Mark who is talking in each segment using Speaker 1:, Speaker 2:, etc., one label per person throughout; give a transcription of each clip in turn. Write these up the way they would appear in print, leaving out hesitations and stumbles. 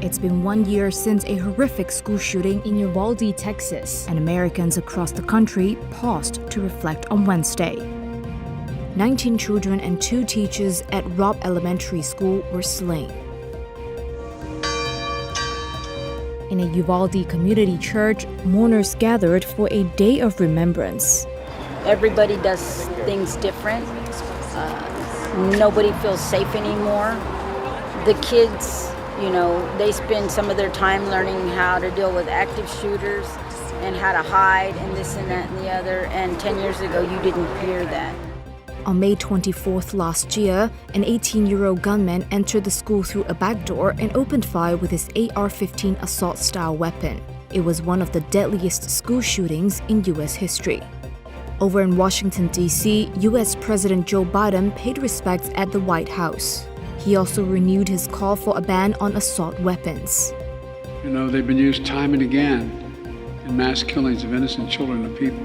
Speaker 1: It's been 1 year since a horrific school shooting in Uvalde, Texas, and Americans across the country paused to reflect on Wednesday. 19 children and 2 teachers at Robb Elementary School were slain. In a Uvalde community church, mourners gathered for a day of remembrance.
Speaker 2: Everybody does things different. Nobody feels safe anymore. The kids, they spend some of their time learning how to deal with active shooters and how to hide and this and that and the other. And 10 years ago, you didn't hear that.
Speaker 1: On May 24th last year, an 18-year-old gunman entered the school through a back door and opened fire with his AR-15 assault-style weapon. It was one of the deadliest school shootings in U.S. history. Over in Washington, D.C., U.S. President Joe Biden paid respects at the White House. He also renewed his call for a ban on assault weapons.
Speaker 3: They've been used time and again in mass killings of innocent children and people.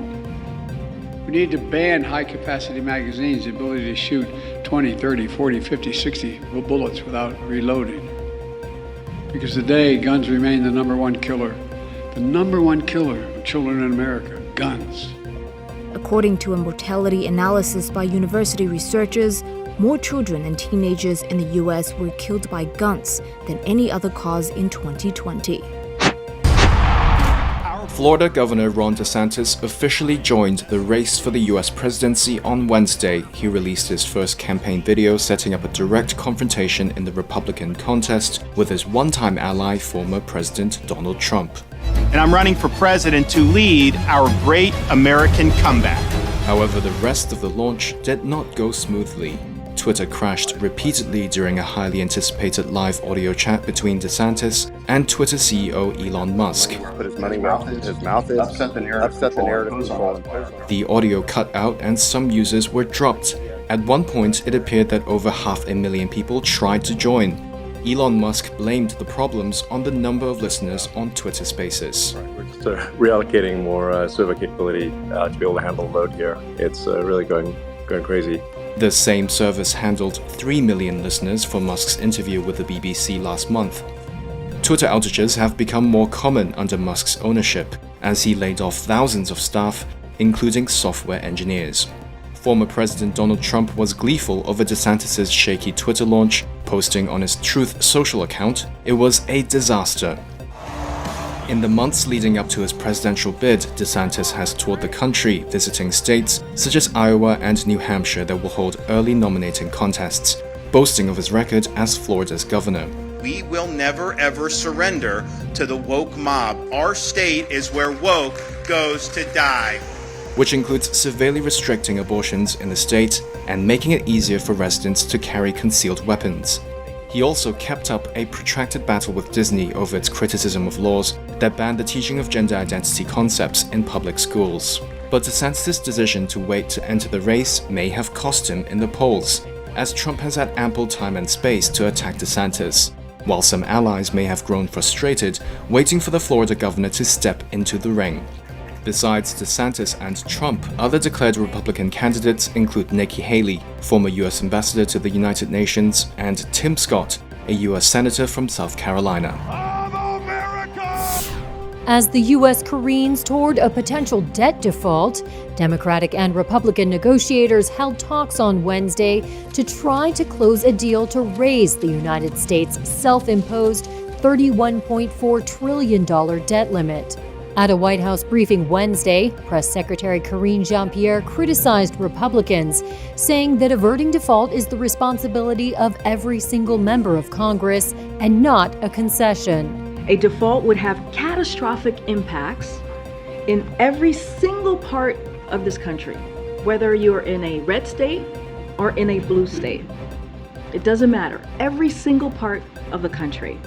Speaker 3: We need to ban high-capacity magazines, the ability to shoot 20, 30, 40, 50, 60 bullets without reloading. Because today, guns remain the number one killer of children in America, guns.
Speaker 1: According to a mortality analysis by university researchers, more children and teenagers in the U.S. were killed by guns than any other cause in 2020.
Speaker 4: Florida Governor Ron DeSantis officially joined the race for the U.S. presidency on Wednesday. He released his first campaign video setting up a direct confrontation in the Republican contest with his one-time ally, former President Donald Trump.
Speaker 5: And I'm running for president to lead our great American comeback.
Speaker 4: However, the rest of the launch did not go smoothly. Twitter crashed repeatedly during a highly anticipated live audio chat between DeSantis and Twitter CEO Elon Musk.
Speaker 6: Put his money where his mouth is, upset the narrative.
Speaker 4: The audio cut out and some users were dropped. At one point, it appeared that over 500,000 people tried to join. Elon Musk blamed the problems on the number of listeners on Twitter Spaces.
Speaker 6: We're just reallocating more server capability to be able to handle the load here. It's really going crazy.
Speaker 4: The same service handled 3 million listeners for Musk's interview with the BBC last month. Twitter outages have become more common under Musk's ownership, as he laid off thousands of staff, including software engineers. Former President Donald Trump was gleeful over DeSantis' shaky Twitter launch, posting on his Truth Social account, "It was a disaster." In the months leading up to his presidential bid, DeSantis has toured the country, visiting states such as Iowa and New Hampshire that will hold early nominating contests, boasting of his record as Florida's governor.
Speaker 7: We will never ever surrender to the woke mob. Our state is where woke goes to die.
Speaker 4: Which includes severely restricting abortions in the state and making it easier for residents to carry concealed weapons. He also kept up a protracted battle with Disney over its criticism of laws that ban the teaching of gender identity concepts in public schools. But DeSantis' decision to wait to enter the race may have cost him in the polls, as Trump has had ample time and space to attack DeSantis, while some allies may have grown frustrated, waiting for the Florida governor to step into the ring. Besides DeSantis and Trump, other declared Republican candidates include Nikki Haley, former U.S. ambassador to the United Nations, and Tim Scott, a U.S. senator from South Carolina.
Speaker 8: As the U.S. careens toward a potential debt default, Democratic and Republican negotiators held talks on Wednesday to try to close a deal to raise the United States' self-imposed $31.4 trillion debt limit. At a White House briefing Wednesday, Press Secretary Karine Jean-Pierre criticized Republicans, saying that averting default is the responsibility of every single member of Congress and not a concession.
Speaker 9: A default would have catastrophic impacts in every single part of this country, whether you're in a red state or in a blue state. It doesn't matter. Every single part of the country.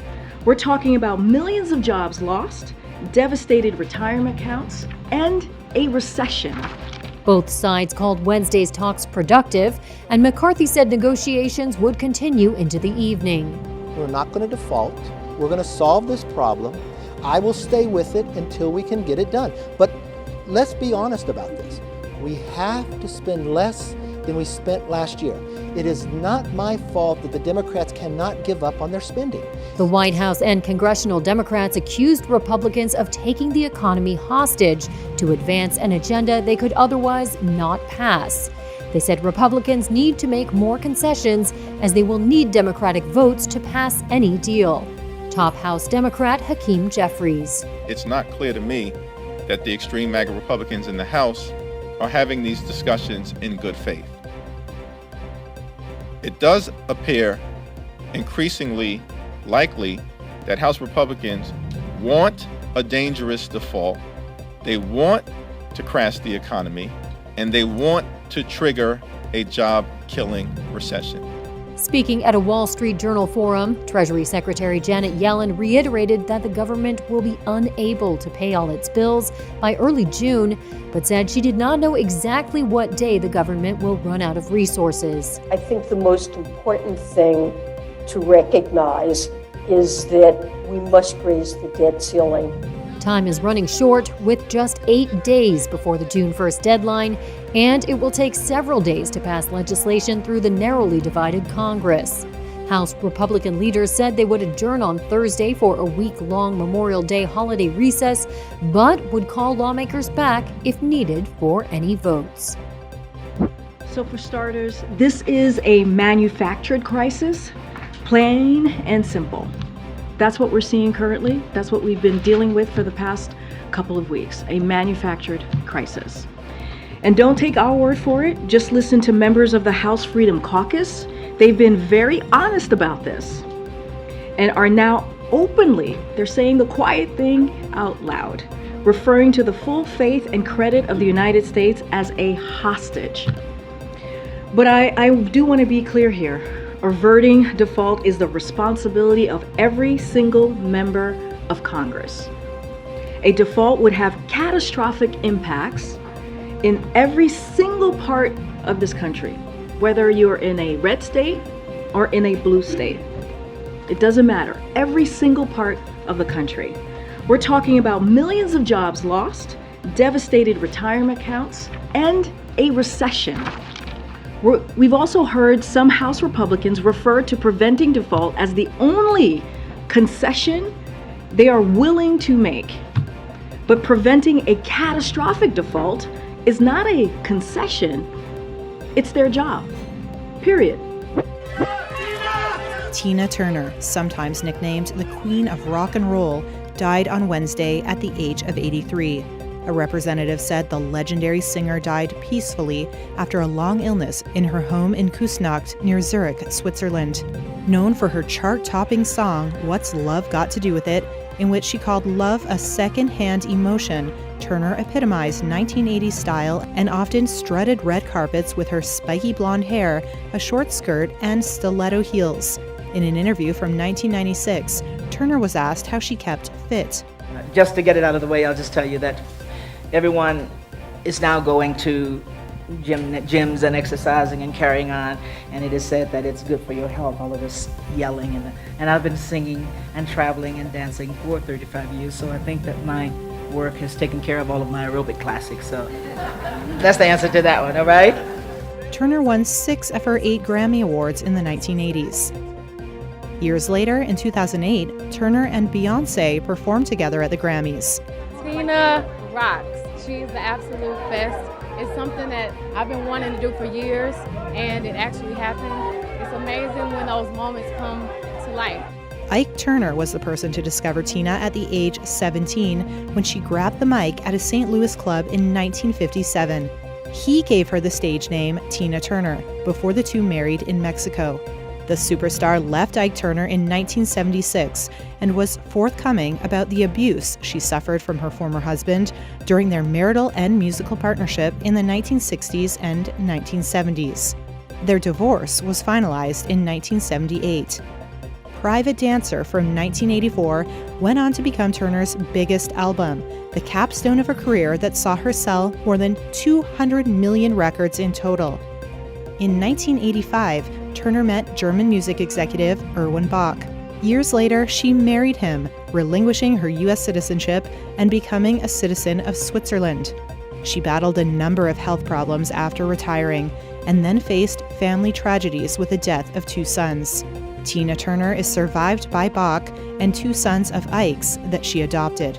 Speaker 9: We're talking about millions of jobs lost, devastated retirement accounts, and a recession.
Speaker 8: Both sides called Wednesday's talks productive, and McCarthy said negotiations would continue into the evening.
Speaker 10: We're not going to default. We're going to solve this problem. I will stay with it until we can get it done. But let's be honest about this. We have to spend less than we spent last year. It is not my fault that the Democrats cannot give up on their spending.
Speaker 8: The White House and congressional Democrats accused Republicans of taking the economy hostage to advance an agenda they could otherwise not pass. They said Republicans need to make more concessions as they will need Democratic votes to pass any deal. Top House Democrat Hakeem Jeffries.
Speaker 11: It's not clear to me that the extreme MAGA Republicans in the House are having these discussions in good faith. It does appear increasingly likely that House Republicans want a dangerous default, they want to crash the economy, and they want to trigger a job-killing recession.
Speaker 8: Speaking at a Wall Street Journal forum, Treasury Secretary Janet Yellen reiterated that the government will be unable to pay all its bills by early June, but said she did not know exactly what day the government will run out of resources.
Speaker 12: I think the most important thing to recognize is that we must raise the debt ceiling.
Speaker 8: Time is running short, with just 8 days before the June 1st deadline, and it will take several days to pass legislation through the narrowly divided Congress. House Republican leaders said they would adjourn on Thursday for a week-long Memorial Day holiday recess, but would call lawmakers back if needed for any votes.
Speaker 9: So for starters, this is a manufactured crisis, plain and simple. That's what we're seeing currently. That's what we've been dealing with for the past couple of weeks, a manufactured crisis. And don't take our word for it. Just listen to members of the House Freedom Caucus. They've been very honest about this and are now openly, they're saying the quiet thing out loud, referring to the full faith and credit of the United States as a hostage. But I do want to be clear here. Averting default is the responsibility of every single member of Congress. A default would have catastrophic impacts in every single part of this country, whether you're in a red state or in a blue state. It doesn't matter. Every single part of the country. We're talking about millions of jobs lost, devastated retirement accounts, and a recession. We've also heard some House Republicans refer to preventing default as the only concession they are willing to make. But preventing a catastrophic default is not a concession, it's their job, period.
Speaker 13: Tina Turner, sometimes nicknamed the Queen of Rock and Roll, died on Wednesday at the age of 83. A representative said the legendary singer died peacefully after a long illness in her home in Küsnacht near Zurich, Switzerland. Known for her chart-topping song, What's Love Got to Do With It?, in which she called love a second-hand emotion, Turner epitomized 1980s style and often strutted red carpets with her spiky blonde hair, a short skirt, and stiletto heels. In an interview from 1996, Turner was asked how she kept fit.
Speaker 14: Just to get it out of the way, I'll just tell you that everyone is now going to gyms and exercising and carrying on, and it is said that it's good for your health, all of this yelling. And I've been singing and traveling and dancing for 35 years, so I think that my work has taken care of all of my aerobic classics, so that's the answer to that one, all right?
Speaker 13: Turner won 6 of her 8 Grammy Awards in the 1980s. Years later, in 2008, Turner and Beyoncé performed together at the Grammys.
Speaker 15: Tina rocks. She's the absolute best. It's something that I've been wanting to do for years, and it actually happened. It's amazing when those moments come to life.
Speaker 13: Ike Turner was the person to discover Tina at the age 17 when she grabbed the mic at a St. Louis club in 1957. He gave her the stage name Tina Turner before the two married in Mexico. The superstar left Ike Turner in 1976 and was forthcoming about the abuse she suffered from her former husband during their marital and musical partnership in the 1960s and 1970s. Their divorce was finalized in 1978. Private Dancer from 1984 went on to become Turner's biggest album, the capstone of a career that saw her sell more than 200 million records in total. In 1985, Turner met German music executive Erwin Bach. Years later, she married him, relinquishing her U.S. citizenship and becoming a citizen of Switzerland. She battled a number of health problems after retiring, and then faced family tragedies with the death of 2 sons. Tina Turner is survived by Bach and 2 sons of Ike's that she adopted.